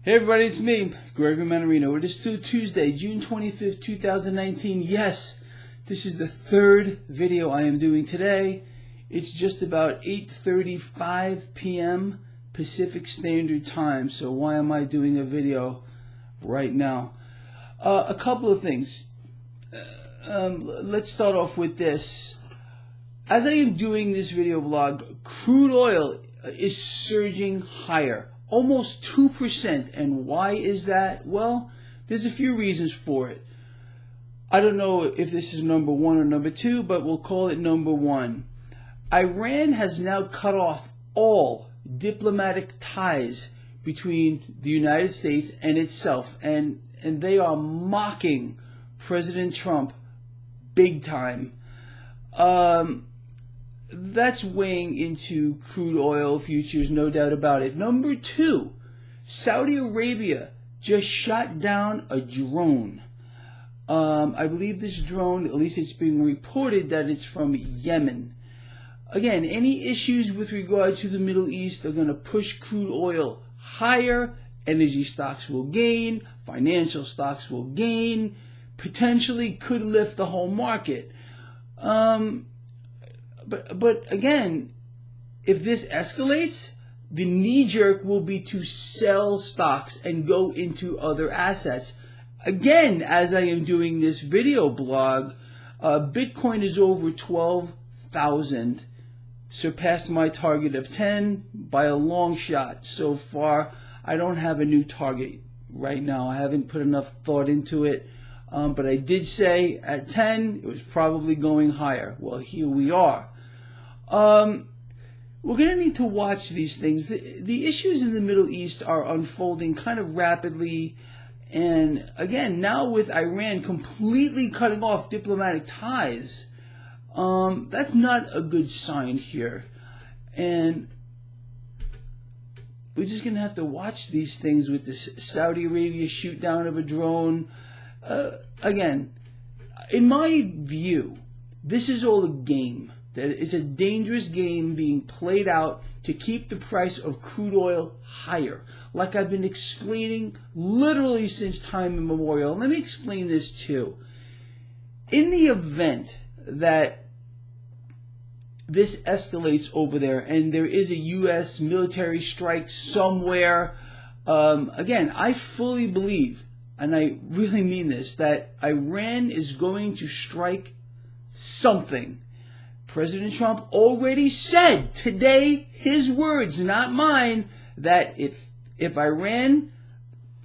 Hey everybody, it's me, Gregory Mannarino. It is still Tuesday, June 25th, 2019. Yes, this is the third video I am doing today. It's just about 8:35 p.m. Pacific Standard Time, so why am I doing a video right now? A couple of things. Let's start off with this. As I am doing this video blog, crude oil is surging higher. Almost 2%. And why is that? Well, there's a few reasons for it. I don't know if this is number one or number two, but we'll call it number one. Iran has now cut off all diplomatic ties between the United States and itself, and they are mocking President Trump big time. That's weighing into crude oil futures, no doubt about it. Number two, Saudi Arabia just shot down a drone. I believe this drone, at least it's being reported that it's from Yemen. Again, any issues with regard to the Middle East are going to push crude oil higher. Energy stocks will gain. Financial stocks will gain. Potentially could lift the whole market. But again, if this escalates, the knee-jerk will be to sell stocks and go into other assets. Again, as I am doing this video blog, Bitcoin is over 12,000, surpassed my target of 10 by a long shot. So far, I don't have a new target right now. I haven't put enough thought into it. But I did say at 10, it was probably going higher. Well, here we are. We're going to need to watch these things. The issues in the Middle East are unfolding kind of rapidly. And again, now with Iran completely cutting off diplomatic ties, that's not a good sign here. And we're just going to have to watch these things with this Saudi Arabia shoot down of a drone. Again, in my view, this is all a game. That it's a dangerous game being played out to keep the price of crude oil higher, like I've been explaining literally since time immemorial. Let me explain this too. In the event that this escalates over there and there is a U.S. military strike somewhere, again, I fully believe, and I really mean this, that Iran is going to strike something. President Trump already said today, his words, not mine, that if Iran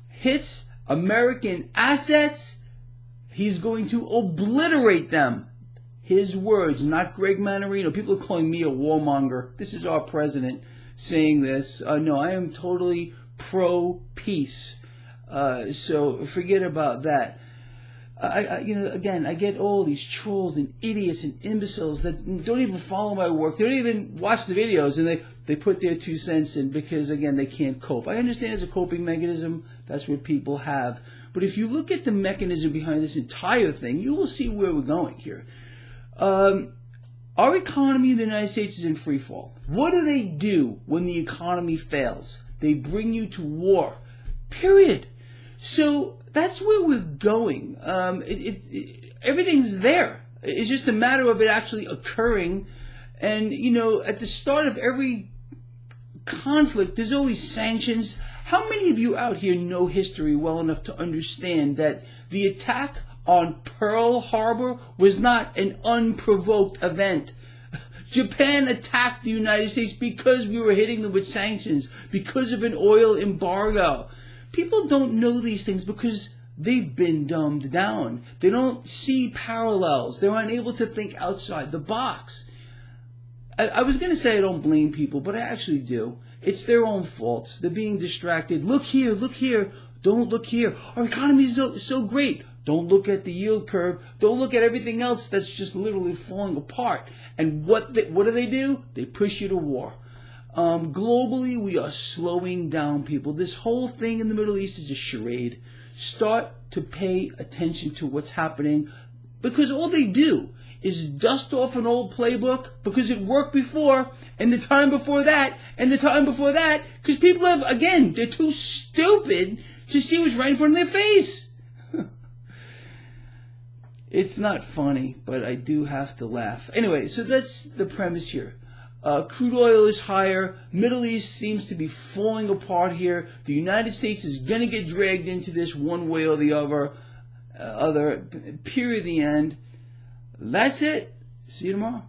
hits American assets, he's going to obliterate them. His words, not Greg Mannarino. People are calling me a warmonger. This is our president saying this. No, I am totally pro-peace. So forget about that. Again, I get all these trolls and idiots and imbeciles that don't even follow my work. They don't even watch the videos, and they put their 2 cents in because, again, they can't cope. I understand it's a coping mechanism. That's what people have. But if you look at the mechanism behind this entire thing, you will see where we're going here. Our economy in the United States is in free fall. What do they do when the economy fails? They bring you to war. Period. So that's where we're going. Everything's there. It's just a matter of it actually occurring. And, at the start of every conflict, there's always sanctions. How many of you out here know history well enough to understand that the attack on Pearl Harbor was not an unprovoked event? Japan attacked the United States because we were hitting them with sanctions, because of an oil embargo. People don't know these things because they've been dumbed down. They don't see parallels. They're unable to think outside the box. I was going to say I don't blame people, but I actually do. It's their own faults. They're being distracted. Look here, look here. Don't look here. Our economy is so great. Don't look at the yield curve. Don't look at everything else that's just literally falling apart. And what do? They push you to war. Globally, we are slowing down, people. This whole thing in the Middle East is a charade. Start to pay attention to what's happening, because all they do is dust off an old playbook because it worked before, and the time before that, and the time before that, because people have, again, they're too stupid to see what's right in front of their face. It's not funny, but I do have to laugh. Anyway, so that's the premise here. Crude oil is higher. Middle East seems to be falling apart here. The United States is going to get dragged into this one way or the other, period, the end. That's it. See you tomorrow.